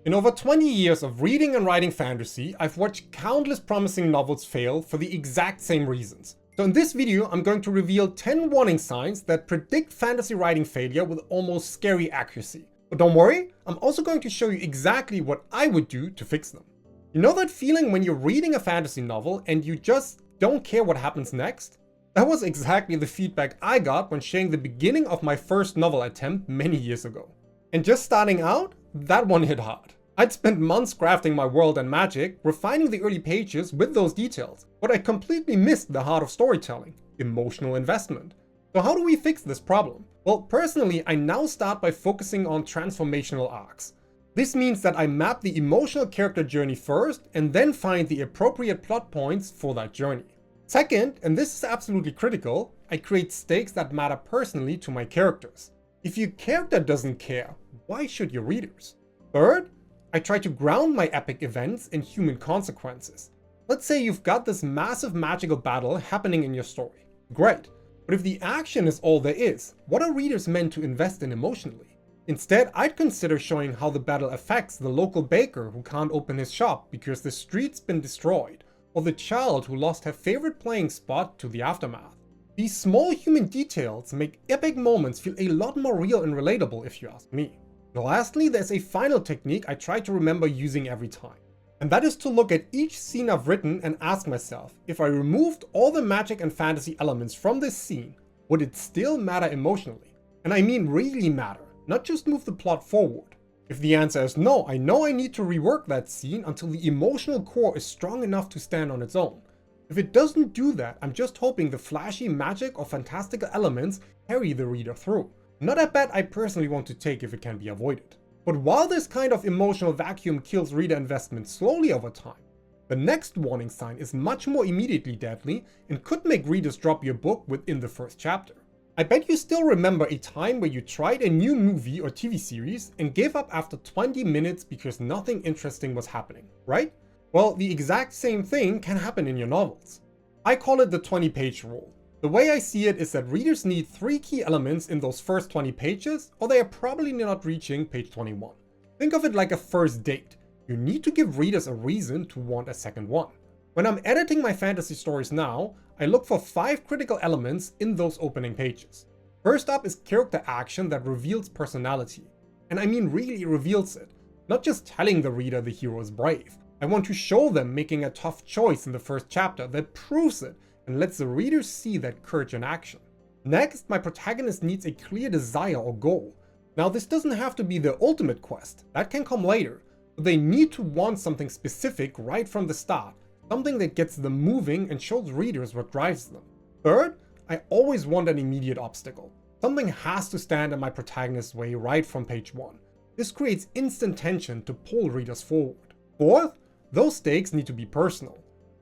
In over 20 years of reading and writing fantasy, I've watched countless promising novels fail for the exact same reasons. So in this video, I'm going to reveal 10 warning signs that predict fantasy writing failure with almost scary accuracy. But don't worry, I'm also going to show you exactly what I would do to fix them. You know that feeling when you're reading a fantasy novel and you just don't care what happens next? That was exactly the feedback I got when sharing the beginning of my first novel attempt many years ago. And just starting out, that one hit hard. I'd spent months crafting my world and magic, refining the early pages with those details, but I completely missed the heart of storytelling, emotional investment. So how do we fix this problem? Well, personally, I now start by focusing on transformational arcs. This means that I map the emotional character journey first and then find the appropriate plot points for that journey. Second, and this is absolutely critical, I create stakes that matter personally to my characters. If your character doesn't care, why should your readers? Third, I try to ground my epic events in human consequences. Let's say you've got this massive magical battle happening in your story. Great, but if the action is all there is, what are readers meant to invest in emotionally? Instead, I'd consider showing how the battle affects the local baker who can't open his shop because the street's been destroyed, or the child who lost her favorite playing spot to the aftermath. These small human details make epic moments feel a lot more real and relatable if you ask me. And lastly, there's a final technique I try to remember using every time. And that is to look at each scene I've written and ask myself, if I removed all the magic and fantasy elements from this scene, would it still matter emotionally? And I mean really matter, not just move the plot forward. If the answer is no, I know I need to rework that scene until the emotional core is strong enough to stand on its own. If it doesn't do that, I'm just hoping the flashy magic or fantastical elements carry the reader through. Not a bet I personally want to take if it can be avoided. But while this kind of emotional vacuum kills reader investment slowly over time, the next warning sign is much more immediately deadly and could make readers drop your book within the first chapter. I bet you still remember a time where you tried a new movie or TV series and gave up after 20 minutes because nothing interesting was happening, right? Well, the exact same thing can happen in your novels. I call it the 20-page rule. The way I see it is that readers need 3 key elements in those first 20 pages, or they are probably not reaching page 21. Think of it like a first date. You need to give readers a reason to want a second one. When I'm editing my fantasy stories now, I look for 5 critical elements in those opening pages. First up is character action that reveals personality. And I mean really reveals it. Not just telling the reader the hero is brave. I want to show them making a tough choice in the first chapter that proves it and lets the reader see that courage in action. Next, my protagonist needs a clear desire or goal. Now, this doesn't have to be the ultimate quest, that can come later, but they need to want something specific right from the start, something that gets them moving and shows readers what drives them. Third, I always want an immediate obstacle. Something has to stand in my protagonist's way right from page 1. This creates instant tension to pull readers forward. Fourth, those stakes need to be personal.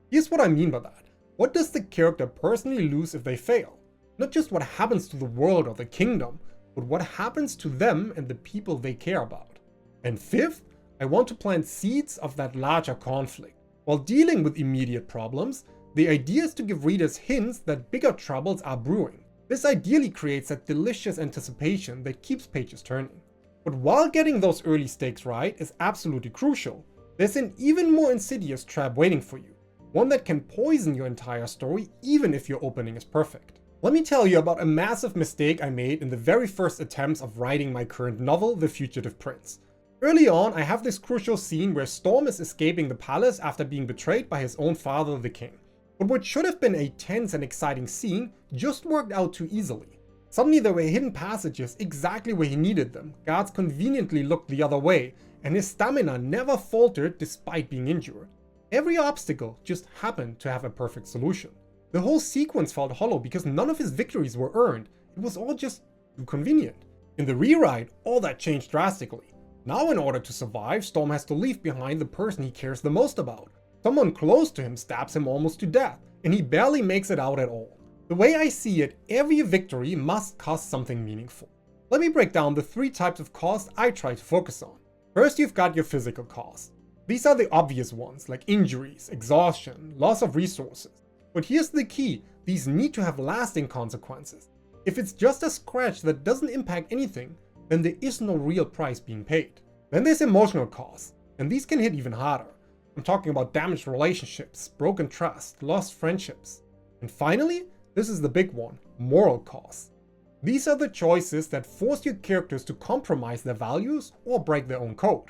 Here's what I mean by that. What does the character personally lose if they fail? Not just what happens to the world or the kingdom, but what happens to them and the people they care about. And fifth, I want to plant seeds of that larger conflict. While dealing with immediate problems, the idea is to give readers hints that bigger troubles are brewing. This ideally creates that delicious anticipation that keeps pages turning. But while getting those early stakes right is absolutely crucial, there's an even more insidious trap waiting for you. One that can poison your entire story even if your opening is perfect. Let me tell you about a massive mistake I made in the very first attempts of writing my current novel, The Fugitive Prince. Early on, I have this crucial scene where Storm is escaping the palace after being betrayed by his own father, the king. But what should have been a tense and exciting scene just worked out too easily. Suddenly there were hidden passages exactly where he needed them, guards conveniently looked the other way, and his stamina never faltered despite being injured. Every obstacle just happened to have a perfect solution. The whole sequence felt hollow because none of his victories were earned. It was all just too convenient. In the rewrite, all that changed drastically. Now in order to survive, Storm has to leave behind the person he cares the most about. Someone close to him stabs him almost to death, and he barely makes it out at all. The way I see it, every victory must cost something meaningful. Let me break down the 3 types of cost I try to focus on. First, you've got your physical cost. These are the obvious ones, like injuries, exhaustion, loss of resources. But here's the key, these need to have lasting consequences. If it's just a scratch that doesn't impact anything, then there is no real price being paid. Then there's emotional cost. And these can hit even harder. I'm talking about damaged relationships, broken trust, lost friendships. And finally, this is the big one, moral costs. These are the choices that force your characters to compromise their values or break their own code.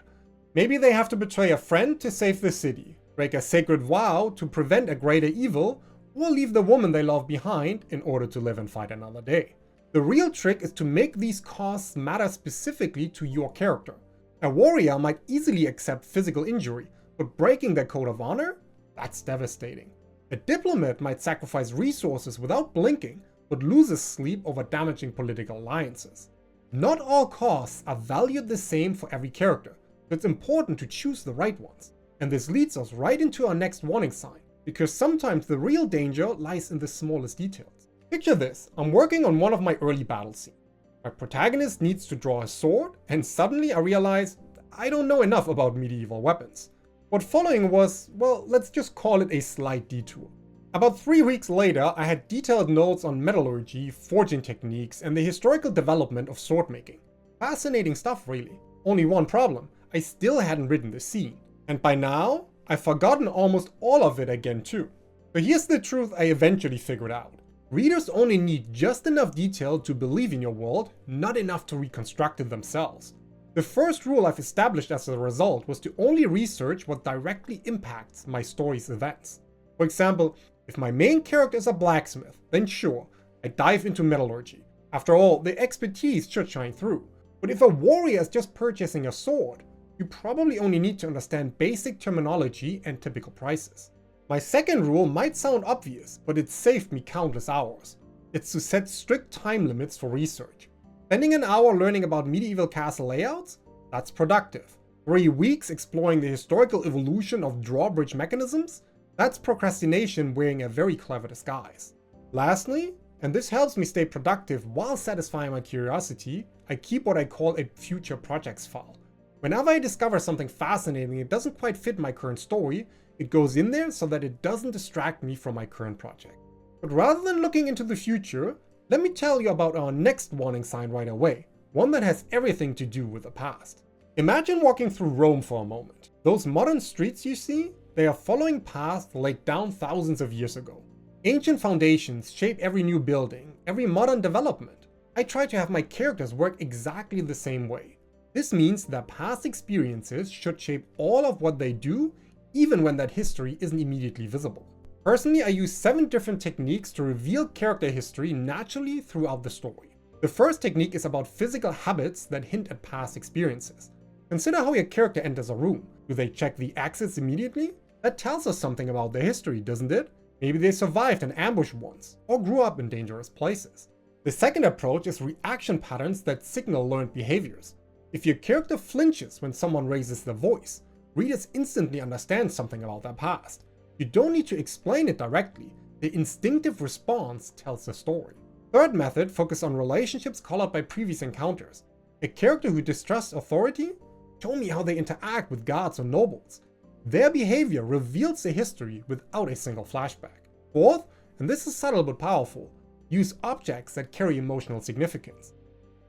Maybe they have to betray a friend to save the city, break a sacred vow to prevent a greater evil, or leave the woman they love behind in order to live and fight another day. The real trick is to make these costs matter specifically to your character. A warrior might easily accept physical injury, but breaking their code of honor? That's devastating. A diplomat might sacrifice resources without blinking, but loses sleep over damaging political alliances. Not all costs are valued the same for every character, so it's important to choose the right ones. And this leads us right into our next warning sign, because sometimes the real danger lies in the smallest details. Picture this, I'm working on one of my early battle scenes. My protagonist needs to draw a sword, and suddenly I realize I don't know enough about medieval weapons. What following was, well, let's just call it a slight detour. About 3 weeks later, I had detailed notes on metallurgy, forging techniques, and the historical development of sword making. Fascinating stuff, really. Only one problem, I still hadn't written the scene. And by now, I've forgotten almost all of it again too. But here's the truth I eventually figured out. Readers only need just enough detail to believe in your world, not enough to reconstruct it themselves. The first rule I've established as a result was to only research what directly impacts my story's events. For example, if my main character is a blacksmith, then sure, I dive into metallurgy. After all, the expertise should shine through. But if a warrior is just purchasing a sword, you probably only need to understand basic terminology and typical prices. My second rule might sound obvious, but it saved me countless hours. It's to set strict time limits for research. Spending an hour learning about medieval castle layouts? That's productive. 3 weeks exploring the historical evolution of drawbridge mechanisms? That's procrastination wearing a very clever disguise. Lastly, and this helps me stay productive while satisfying my curiosity, I keep what I call a future projects file. Whenever I discover something fascinating that doesn't quite fit my current story, it goes in there so that it doesn't distract me from my current project. But rather than looking into the future, let me tell you about our next warning sign right away, one that has everything to do with the past. Imagine walking through Rome for a moment. Those modern streets you see, they are following paths laid down thousands of years ago. Ancient foundations shape every new building, every modern development. I try to have my characters work exactly the same way. This means that past experiences should shape all of what they do, even when that history isn't immediately visible. Personally, I use 7 different techniques to reveal character history naturally throughout the story. The first technique is about physical habits that hint at past experiences. Consider how your character enters a room. Do they check the exits immediately? That tells us something about their history, doesn't it? Maybe they survived an ambush once, or grew up in dangerous places. The second approach is reaction patterns that signal learned behaviors. If your character flinches when someone raises their voice, readers instantly understand something about their past. You don't need to explain it directly, the instinctive response tells the story. Third method focuses on relationships colored by previous encounters. A character who distrusts authority? Show me how they interact with guards or nobles. Their behavior reveals their history without a single flashback. Fourth, and this is subtle but powerful, use objects that carry emotional significance.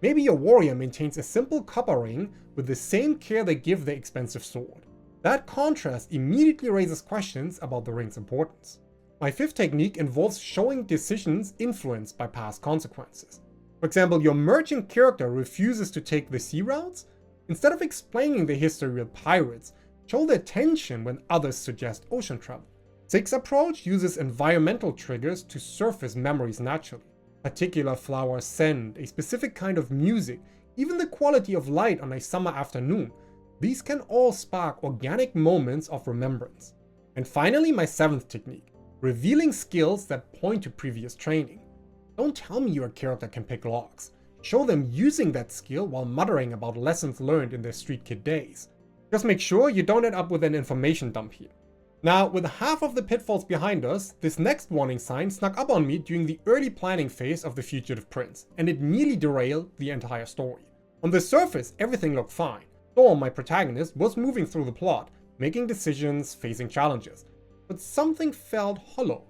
Maybe your warrior maintains a simple copper ring with the same care they give their expensive sword. That contrast immediately raises questions about the ring's importance. My fifth technique involves showing decisions influenced by past consequences. For example, your merchant character refuses to take the sea routes? Instead of explaining the history with pirates, show their tension when others suggest ocean travel. Sixth approach uses environmental triggers to surface memories naturally. Particular flower scent, a specific kind of music, even the quality of light on a summer afternoon. These can all spark organic moments of remembrance. And finally, my seventh technique, revealing skills that point to previous training. Don't tell me your character can pick locks. Show them using that skill while muttering about lessons learned in their street kid days. Just make sure you don't end up with an information dump here. Now, with half of the pitfalls behind us, this next warning sign snuck up on me during the early planning phase of The Fugitive Prince, and it nearly derailed the entire story. On the surface, everything looked fine. Storm, my protagonist, was moving through the plot, making decisions, facing challenges. But something felt hollow.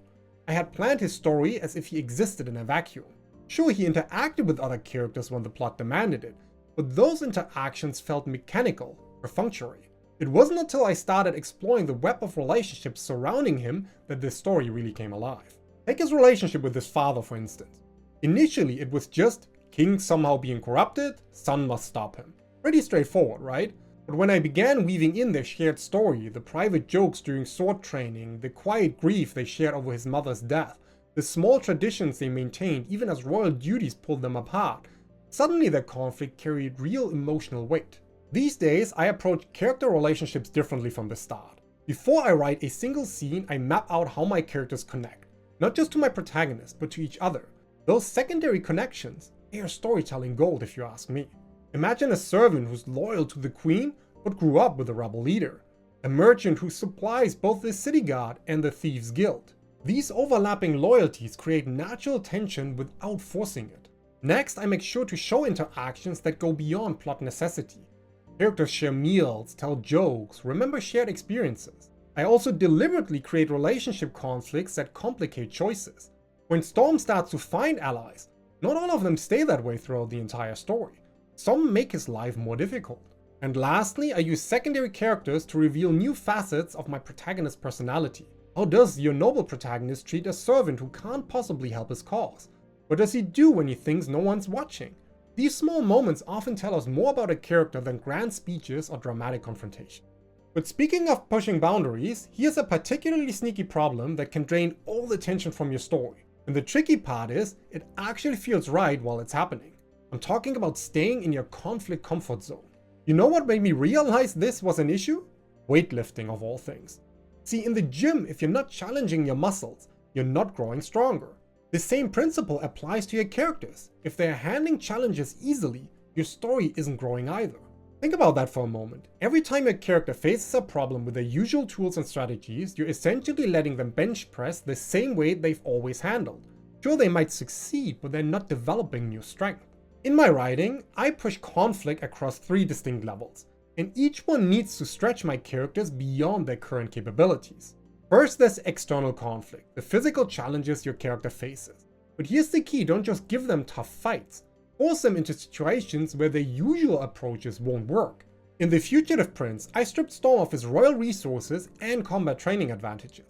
I had planned his story as if he existed in a vacuum. Sure, he interacted with other characters when the plot demanded it, but those interactions felt mechanical, perfunctory. It wasn't until I started exploring the web of relationships surrounding him that this story really came alive. Take his relationship with his father, for instance. Initially, it was just king somehow being corrupted, son must stop him. Pretty straightforward, right? But when I began weaving in their shared story, the private jokes during sword training, the quiet grief they shared over his mother's death, the small traditions they maintained even as royal duties pulled them apart, suddenly their conflict carried real emotional weight. These days, I approach character relationships differently from the start. Before I write a single scene, I map out how my characters connect, not just to my protagonist, but to each other. Those secondary connections, they are storytelling gold if you ask me. Imagine a servant who's loyal to the queen, but grew up with a rebel leader. A merchant who supplies both the city guard and the thieves' guild. These overlapping loyalties create natural tension without forcing it. Next, I make sure to show interactions that go beyond plot necessity. Characters share meals, tell jokes, remember shared experiences. I also deliberately create relationship conflicts that complicate choices. When Storm starts to find allies, not all of them stay that way throughout the entire story. Some make his life more difficult. And lastly, I use secondary characters to reveal new facets of my protagonist's personality. How does your noble protagonist treat a servant who can't possibly help his cause? What does he do when he thinks no one's watching? These small moments often tell us more about a character than grand speeches or dramatic confrontation. But speaking of pushing boundaries, here's a particularly sneaky problem that can drain all the tension from your story. And the tricky part is, it actually feels right while it's happening. I'm talking about staying in your conflict comfort zone. You know what made me realize this was an issue? Weightlifting of all things. See, in the gym, if you're not challenging your muscles, you're not growing stronger. The same principle applies to your characters. If they're handling challenges easily, your story isn't growing either. Think about that for a moment. Every time your character faces a problem with their usual tools and strategies, you're essentially letting them bench press the same way they've always handled. Sure, they might succeed, but they're not developing new strength. In my writing, I push conflict across 3 distinct levels, and each one needs to stretch my characters beyond their current capabilities. First, there's external conflict, the physical challenges your character faces. But here's the key, don't just give them tough fights. Force them into situations where their usual approaches won't work. In The Fugitive Prince, I stripped Storm of his royal resources and combat training advantages.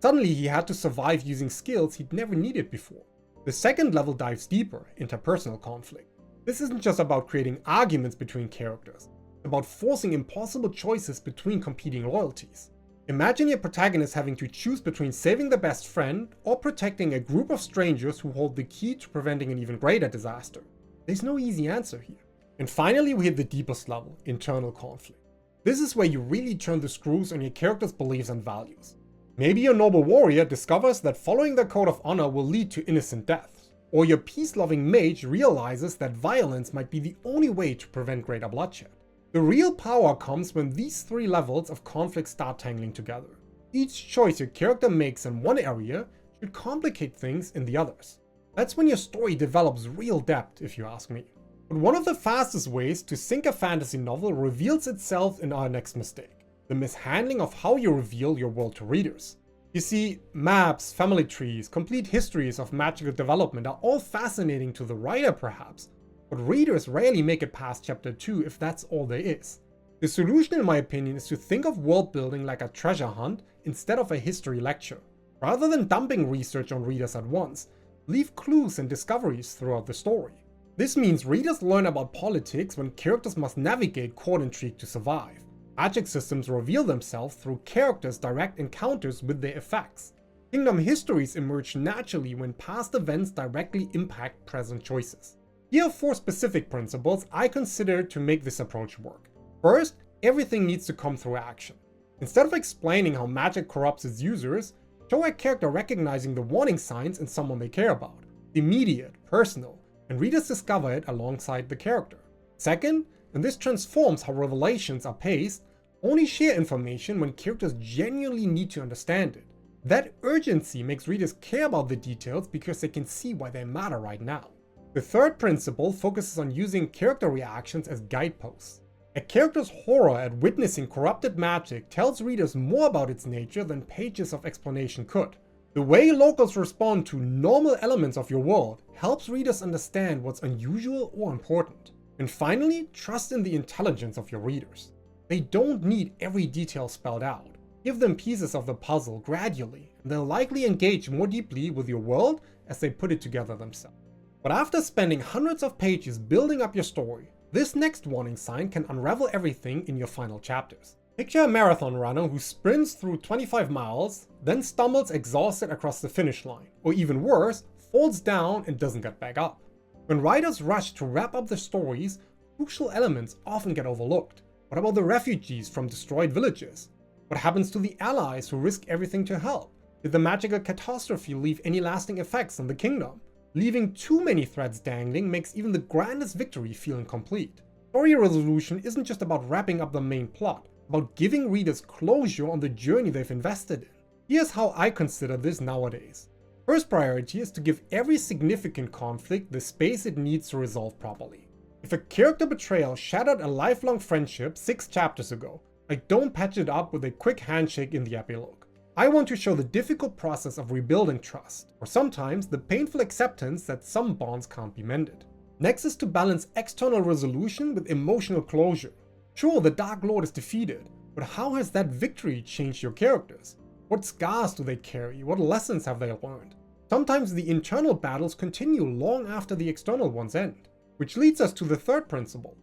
Suddenly he had to survive using skills he'd never needed before. The second level dives deeper, interpersonal conflict. This isn't just about creating arguments between characters, it's about forcing impossible choices between competing loyalties. Imagine your protagonist having to choose between saving their best friend or protecting a group of strangers who hold the key to preventing an even greater disaster. There's no easy answer here. And finally, we hit the deepest level, internal conflict. This is where you really turn the screws on your character's beliefs and values. Maybe your noble warrior discovers that following their code of honor will lead to innocent deaths, or your peace-loving mage realizes that violence might be the only way to prevent greater bloodshed. The real power comes when these 3 levels of conflict start tangling together. Each choice your character makes in one area should complicate things in the others. That's when your story develops real depth, if you ask me. But one of the fastest ways to sink a fantasy novel reveals itself in our next mistake: the mishandling of how you reveal your world to readers. You see, maps, family trees, complete histories of magical development are all fascinating to the writer perhaps, but readers rarely make it past chapter 2 if that's all there is. The solution, in my opinion, is to think of world building like a treasure hunt instead of a history lecture. Rather than dumping research on readers at once, leave clues and discoveries throughout the story. This means readers learn about politics when characters must navigate court intrigue to survive. Magic systems reveal themselves through characters' direct encounters with their effects. Kingdom histories emerge naturally when past events directly impact present choices. Here are 4 specific principles I consider to make this approach work. First, everything needs to come through action. Instead of explaining how magic corrupts its users, show a character recognizing the warning signs in someone they care about. Immediate, personal, and readers discover it alongside the character. Second, and this transforms how revelations are paced, only share information when characters genuinely need to understand it. That urgency makes readers care about the details because they can see why they matter right now. The third principle focuses on using character reactions as guideposts. A character's horror at witnessing corrupted magic tells readers more about its nature than pages of explanation could. The way locals respond to normal elements of your world helps readers understand what's unusual or important. And finally, trust in the intelligence of your readers. They don't need every detail spelled out. Give them pieces of the puzzle gradually, and they'll likely engage more deeply with your world as they put it together themselves. But after spending hundreds of pages building up your story, this next warning sign can unravel everything in your final chapters. Picture a marathon runner who sprints through 25 miles, then stumbles exhausted across the finish line, or even worse, falls down and doesn't get back up. When writers rush to wrap up their stories, crucial elements often get overlooked. What about the refugees from destroyed villages? What happens to the allies who risk everything to help? Did the magical catastrophe leave any lasting effects on the kingdom? Leaving too many threads dangling makes even the grandest victory feel incomplete. Story resolution isn't just about wrapping up the main plot, about giving readers closure on the journey they've invested in. Here's how I consider this nowadays. First priority is to give every significant conflict the space it needs to resolve properly. If a character betrayal shattered a lifelong friendship 6 chapters ago, I don't patch it up with a quick handshake in the epilogue. I want to show the difficult process of rebuilding trust, or sometimes the painful acceptance that some bonds can't be mended. Next is to balance external resolution with emotional closure. Sure, the Dark Lord is defeated, but how has that victory changed your characters? What scars do they carry? What lessons have they learned? Sometimes the internal battles continue long after the external ones end, which leads us to the third principle,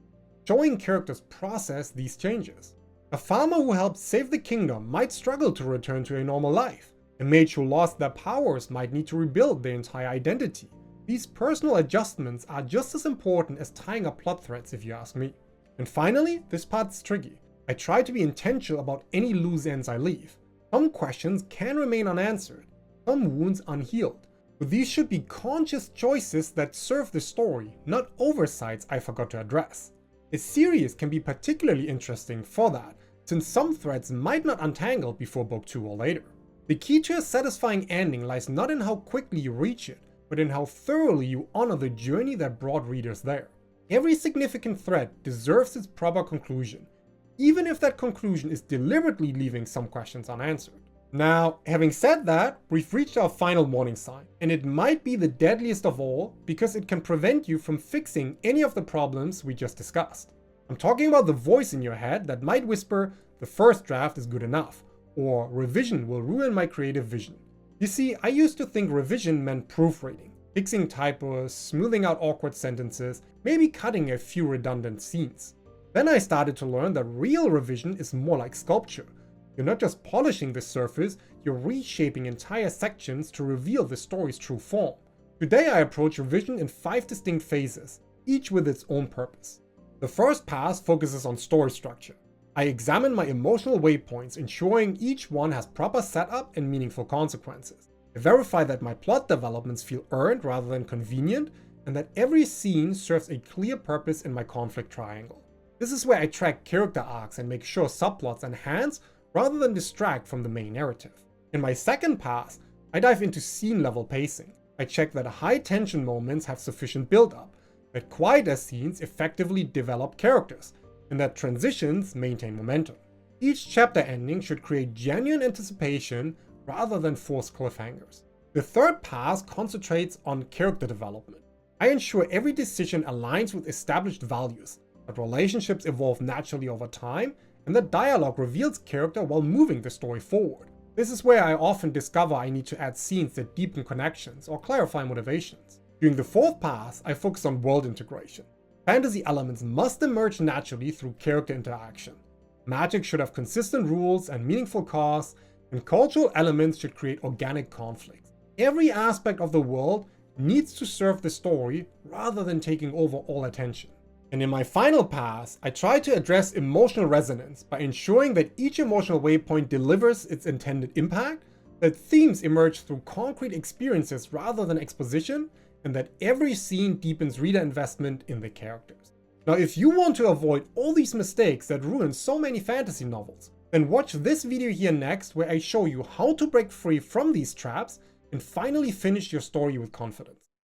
showing characters process these changes. A farmer who helped save the kingdom might struggle to return to a normal life. A mage who lost their powers might need to rebuild their entire identity. These personal adjustments are just as important as tying up plot threads, if you ask me. And finally, this part's tricky. I try to be intentional about any loose ends I leave. Some questions can remain unanswered, some wounds unhealed. But these should be conscious choices that serve the story, not oversights I forgot to address. A series can be particularly interesting for that, since some threads might not untangle before book 2 or later. The key to a satisfying ending lies not in how quickly you reach it, but in how thoroughly you honor the journey that brought readers there. Every significant thread deserves its proper conclusion, even if that conclusion is deliberately leaving some questions unanswered. Now, having said that, we've reached our final warning sign, and it might be the deadliest of all because it can prevent you from fixing any of the problems we just discussed. I'm talking about the voice in your head that might whisper, "The first draft is good enough," or "Revision will ruin my creative vision." You see, I used to think revision meant proofreading, fixing typos, smoothing out awkward sentences, maybe cutting a few redundant scenes. Then I started to learn that real revision is more like sculpture. You're not just polishing the surface, you're reshaping entire sections to reveal the story's true form. Today I approach revision in 5 distinct phases, each with its own purpose. The first pass focuses on story structure. I examine my emotional waypoints, ensuring each one has proper setup and meaningful consequences. I verify that my plot developments feel earned rather than convenient, and that every scene serves a clear purpose in my conflict triangle. This is where I track character arcs and make sure subplots enhance rather than distract from the main narrative. In my second pass, I dive into scene level pacing. I check that high tension moments have sufficient build-up, that quieter scenes effectively develop characters, and that transitions maintain momentum. Each chapter ending should create genuine anticipation rather than forced cliffhangers. The third pass concentrates on character development. I ensure every decision aligns with established values, that relationships evolve naturally over time, and that dialogue reveals character while moving the story forward. This is where I often discover I need to add scenes that deepen connections or clarify motivations. During the fourth pass, I focus on world integration. Fantasy elements must emerge naturally through character interaction. Magic should have consistent rules and meaningful costs, and cultural elements should create organic conflicts. Every aspect of the world needs to serve the story rather than taking over all attention. And in my final pass, I try to address emotional resonance by ensuring that each emotional waypoint delivers its intended impact, that themes emerge through concrete experiences rather than exposition, and that every scene deepens reader investment in the characters. Now, if you want to avoid all these mistakes that ruin so many fantasy novels, then watch this video here next where I show you how to break free from these traps and finally finish your story with confidence.